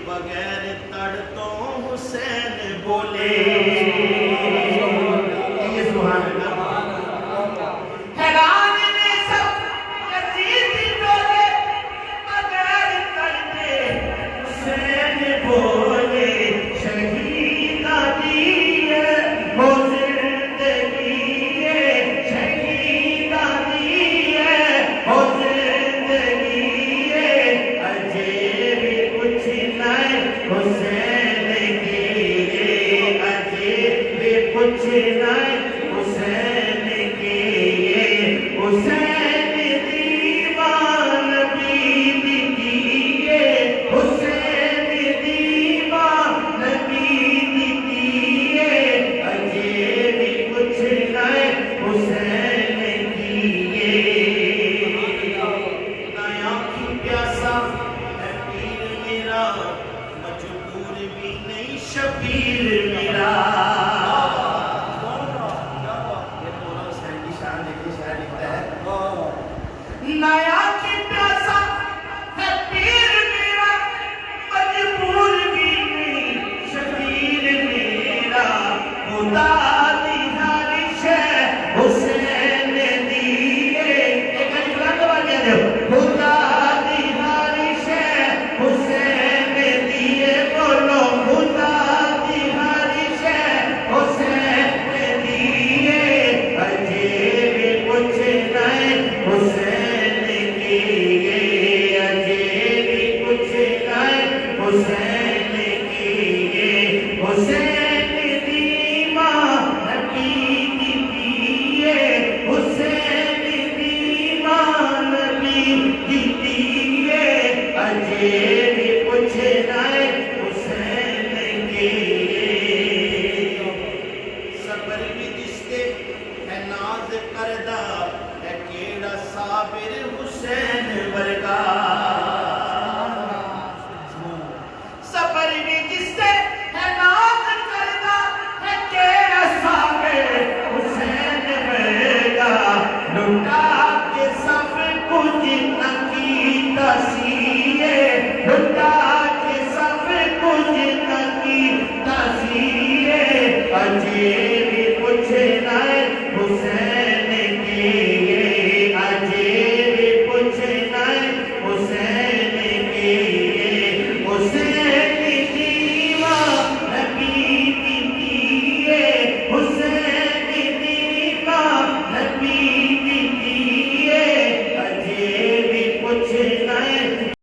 بغیر تڑ تو حسین بولے سبحان اللہ حیران نے سب یزید ڈولے بغیر تڑ کے حسین بولے شہید دی ہے وہ زندگی ہے شہید دی ہے وہ زندگی ہے اجے بھی کچھ نہیں حسین کی اجے بھی کچھ نہیں حسین کی حسین دیوان بیوی کی حسین دیوان بیوی کی اجے بھی کچھ نہیں حسین کی نیا کی پیاسا ہے پیر میرا مجبور بھی نہیں شبیر میرا نیا کی پیاسا ہے پیر میرا مجبور بھی نہیں شبیر میرا خدا دی حالش ہے حسین دیئے ایک علی قرآن کا بات کہتے ہو خدا دی حالش ہے حسین دیئے بولو خدا دی حالش ہے حسین دیئے اجے بھی کچھ نہیں حسین کی اجے بھی کچھ نہیں حسین کی حسین دیوان بیوی کی حسین دیوان بیوی کی اجے بھی کچھ نہیں حسین کی صبر بھی جس کے ہے ناز کردہ ہے کیڑا صابر حسین ورگا